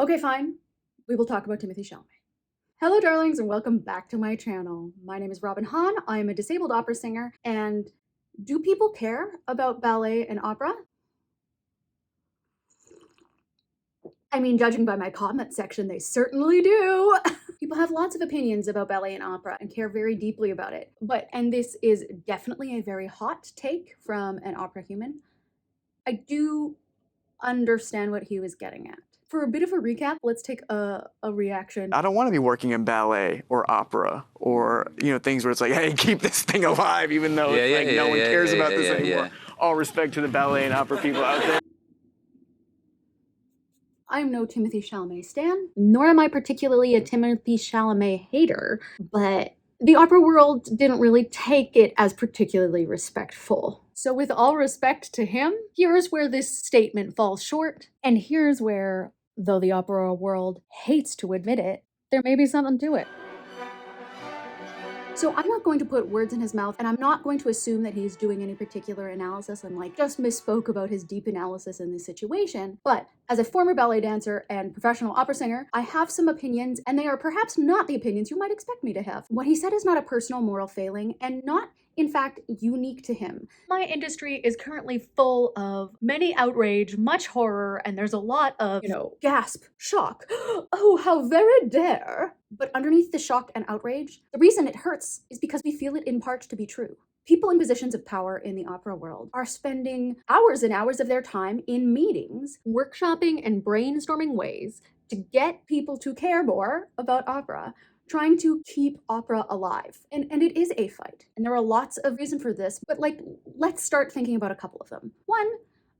Okay, fine. We will talk about Timothée Chalamet. Hello, darlings, and welcome back to my channel. My name is Hahn. I am a disabled opera singer, and do people care about ballet and opera? I mean, judging by my comment section, they certainly do. People have lots of opinions about ballet and opera and care very deeply about it. And this is definitely a very hot take from an opera human. I do understand what he was getting at. For a bit of a recap, let's take a reaction. I don't want to be working in ballet or opera or, things where it's like, hey, keep this thing alive, even though no one cares about this anymore. All respect to the ballet and opera people out there. I'm no Timothée Chalamet stan, nor am I particularly a Timothée Chalamet hater, but the opera world didn't really take it as particularly respectful. So with all respect to him, here's where this statement falls short, and here's where, though the opera world hates to admit it, there may be something to it. So I'm not going to put words in his mouth, and I'm not going to assume that he's doing any particular analysis and just misspoke about his deep analysis in this situation. But as a former ballet dancer and professional opera singer, I have some opinions, and they are perhaps not the opinions you might expect me to have. What he said is not a personal moral failing and not, in fact, unique to him. My industry is currently full of many outrage, much horror, and there's a lot of, gasp, shock. Oh, how very dare. But underneath the shock and outrage, the reason it hurts is because we feel it in part to be true. People in positions of power in the opera world are spending hours and hours of their time in meetings, workshopping and brainstorming ways to get people to care more about opera, trying to keep opera alive. And it is a fight. And there are lots of reasons for this, but let's start thinking about a couple of them. One,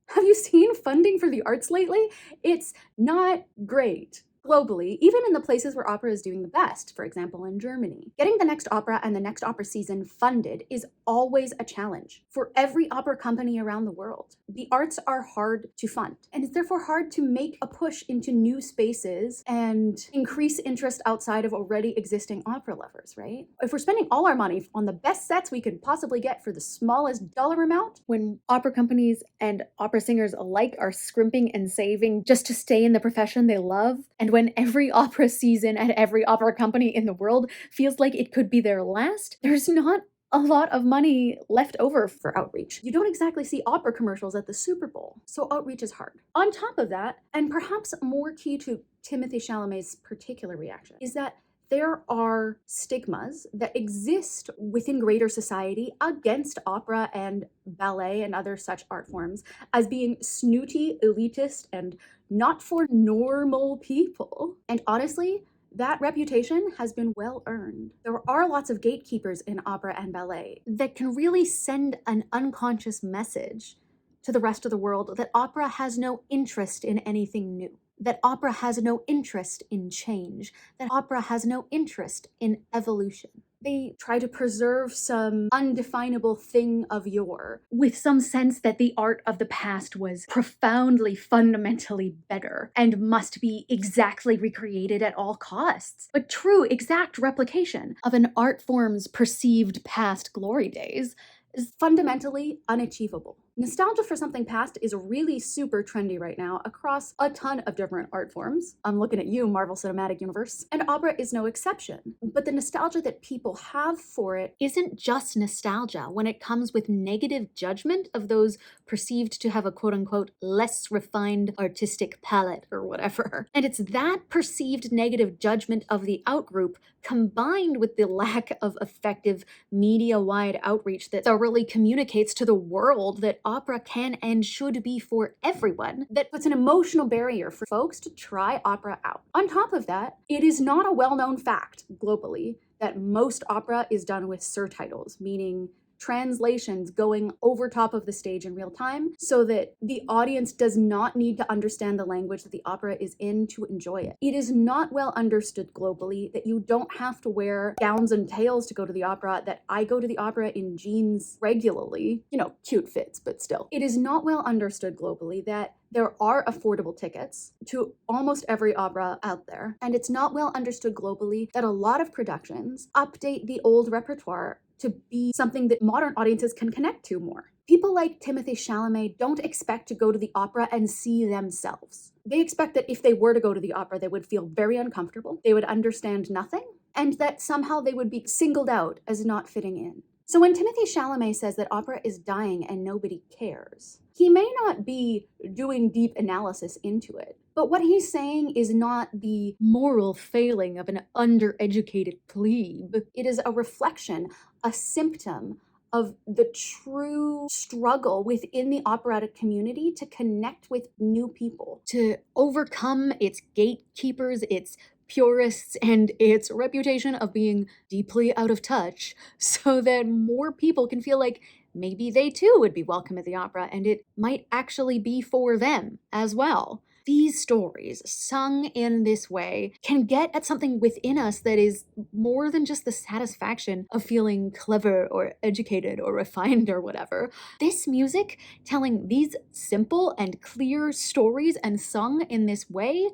have you seen funding for the arts lately? It's not great. Globally, even in the places where opera is doing the best, for example, in Germany. Getting the next opera and the next opera season funded is always a challenge for every opera company around the world. The arts are hard to fund, and it's therefore hard to make a push into new spaces and increase interest outside of already existing opera lovers, right? If we're spending all our money on the best sets we could possibly get for the smallest dollar amount, when opera companies and opera singers alike are scrimping and saving just to stay in the profession they love, and when every opera season at every opera company in the world feels like it could be their last, there's not a lot of money left over for outreach. You don't exactly see opera commercials at the Super Bowl, so outreach is hard. On top of that, and perhaps more key to Timothée Chalamet's particular reaction, is that there are stigmas that exist within greater society against opera and ballet and other such art forms as being snooty, elitist, and not for normal people. And honestly, that reputation has been well earned. There are lots of gatekeepers in opera and ballet that can really send an unconscious message to the rest of the world that opera has no interest in anything new, that opera has no interest in change, that opera has no interest in evolution. They try to preserve some undefinable thing of yore, with some sense that the art of the past was profoundly, fundamentally better and must be exactly recreated at all costs. But true, exact replication of an art form's perceived past glory days is fundamentally unachievable. Nostalgia for something past is really super trendy right now across a ton of different art forms. I'm looking at you, Marvel Cinematic Universe. And opera is no exception. But the nostalgia that people have for it isn't just nostalgia when it comes with negative judgment of those perceived to have a quote-unquote less refined artistic palette or whatever. And it's that perceived negative judgment of the outgroup combined with the lack of effective media-wide outreach that thoroughly communicates to the world that opera can and should be for everyone, that puts an emotional barrier for folks to try opera out. On top of that, it is not a well-known fact globally that most opera is done with surtitles, meaning translations going over top of the stage in real time so that the audience does not need to understand the language that the opera is in to enjoy it. It is not well understood globally that you don't have to wear gowns and tails to go to the opera, that I go to the opera in jeans regularly, cute fits, but still. It is not well understood globally that there are affordable tickets to almost every opera out there, and it's not well understood globally that a lot of productions update the old repertoire to be something that modern audiences can connect to more. People like Timothée Chalamet don't expect to go to the opera and see themselves. They expect that if they were to go to the opera, they would feel very uncomfortable, they would understand nothing, and that somehow they would be singled out as not fitting in. So when Timothée Chalamet says that opera is dying and nobody cares, he may not be doing deep analysis into it, but what he's saying is not the moral failing of an undereducated plebe. It is a reflection, a symptom of the true struggle within the operatic community to connect with new people, to overcome its gatekeepers, its purists, and its reputation of being deeply out of touch, so that more people can feel like maybe they too would be welcome at the opera and it might actually be for them as well. These stories, sung in this way, can get at something within us that is more than just the satisfaction of feeling clever or educated or refined or whatever. This music, telling these simple and clear stories and sung in this way,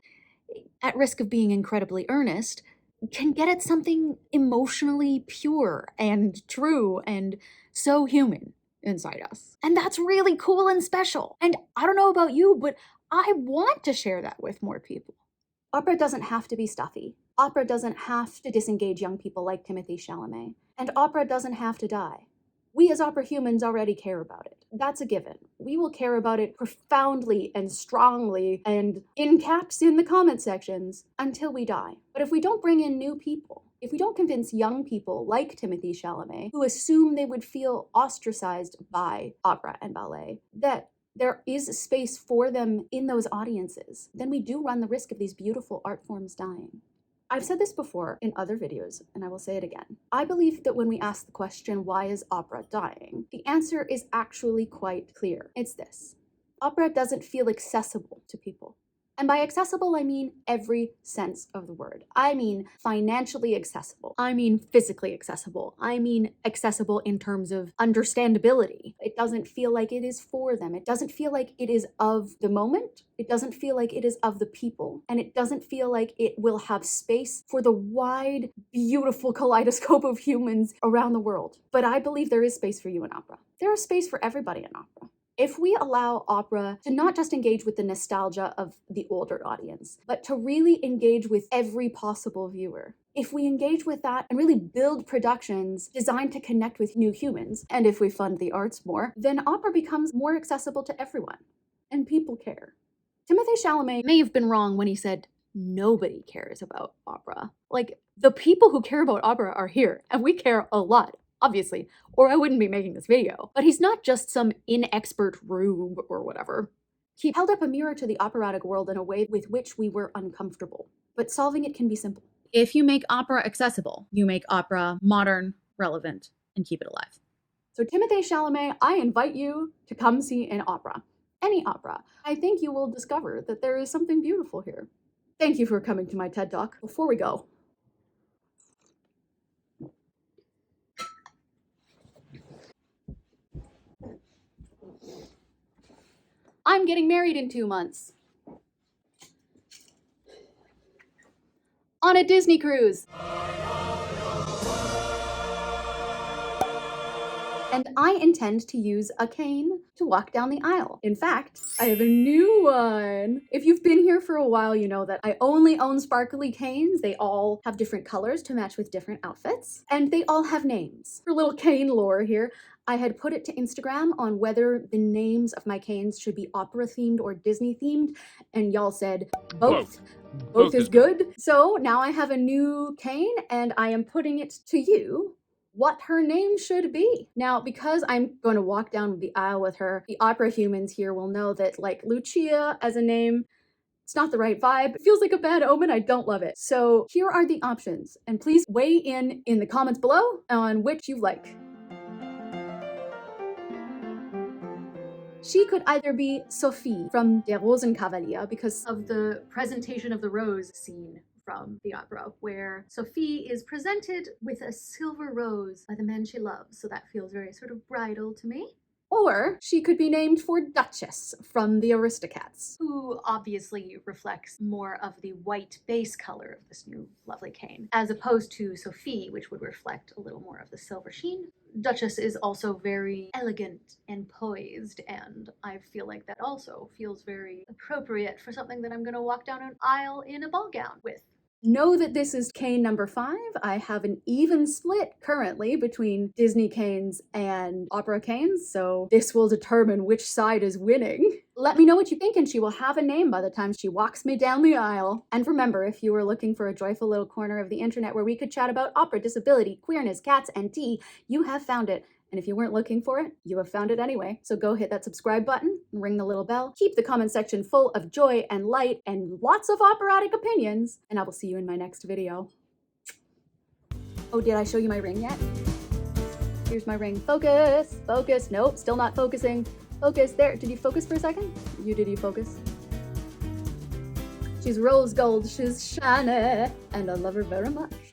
at risk of being incredibly earnest, can get at something emotionally pure and true and so human inside us. And that's really cool and special. And I don't know about you, but I want to share that with more people. Opera doesn't have to be stuffy. Opera doesn't have to disengage young people like Timothée Chalamet. And opera doesn't have to die. We as opera humans already care about it. That's a given. We will care about it profoundly and strongly and in caps in the comment sections until we die. But if we don't bring in new people, if we don't convince young people like Timothée Chalamet, who assume they would feel ostracized by opera and ballet, that there is space for them in those audiences, then we do run the risk of these beautiful art forms dying. I've said this before in other videos, and I will say it again. I believe that when we ask the question, why is opera dying? The answer is actually quite clear. It's this. Opera doesn't feel accessible to people. And by accessible, I mean every sense of the word. I mean financially accessible. I mean physically accessible. I mean accessible in terms of understandability. It doesn't feel like it is for them. It doesn't feel like it is of the moment. It doesn't feel like it is of the people. And it doesn't feel like it will have space for the wide, beautiful kaleidoscope of humans around the world. But I believe there is space for you in opera. There is space for everybody in opera. If we allow opera to not just engage with the nostalgia of the older audience, but to really engage with every possible viewer, if we engage with that and really build productions designed to connect with new humans, and if we fund the arts more, then opera becomes more accessible to everyone, and people care. Timothée Chalamet may have been wrong when he said nobody cares about opera. Like, the people who care about opera are here, and we care a lot. Obviously, or I wouldn't be making this video. But he's not just some inexpert rube or whatever. He held up a mirror to the operatic world in a way with which we were uncomfortable. But solving it can be simple. If you make opera accessible, you make opera modern, relevant, and keep it alive. So Timothée Chalamet, I invite you to come see an opera. Any opera. I think you will discover that there is something beautiful here. Thank you for coming to my TED Talk. Before we go, I'm getting married in 2 months. On a Disney cruise. And I intend to use a cane to walk down the aisle. In fact, I have a new one. If you've been here for a while, you know that I only own sparkly canes. They all have different colors to match with different outfits, and they all have names. For little cane lore here, I had put it to Instagram on whether the names of my canes should be opera themed or Disney themed, and y'all said both. Both is good. So now I have a new cane and I am putting it to you what her name should be. Now, because I'm going to walk down the aisle with her, the opera humans here will know that, like, Lucia as a name, it's not the right vibe. It feels like a bad omen. I don't love it. So here are the options, and please weigh in the comments below on which you like. She could either be Sophie from Der Rosenkavalier because of the presentation of the rose scene from the opera, where Sophie is presented with a silver rose by the man she loves, so that feels very sort of bridal to me. Or she could be named for Duchess from the Aristocats, who obviously reflects more of the white base color of this new lovely cane, as opposed to Sophie, which would reflect a little more of the silver sheen. Duchess is also very elegant and poised, and I feel like that also feels very appropriate for something that I'm going to walk down an aisle in a ball gown with. Know that this is cane number 5. I have an even split currently between Disney canes and opera canes, so this will determine which side is winning. Let me know what you think, and she will have a name by the time she walks me down the aisle. And remember, if you were looking for a joyful little corner of the internet where we could chat about opera, disability, queerness, cats, and tea, you have found it. And if you weren't looking for it, you have found it anyway. So go hit that subscribe button and ring the little bell. Keep the comment section full of joy and light and lots of operatic opinions. And I will see you in my next video. Oh, did I show you my ring yet? Here's my ring. Focus, focus. Nope, still not focusing. Focus, there. Did you focus for a second? Did you focus? She's rose gold, she's shiny, and I love her very much.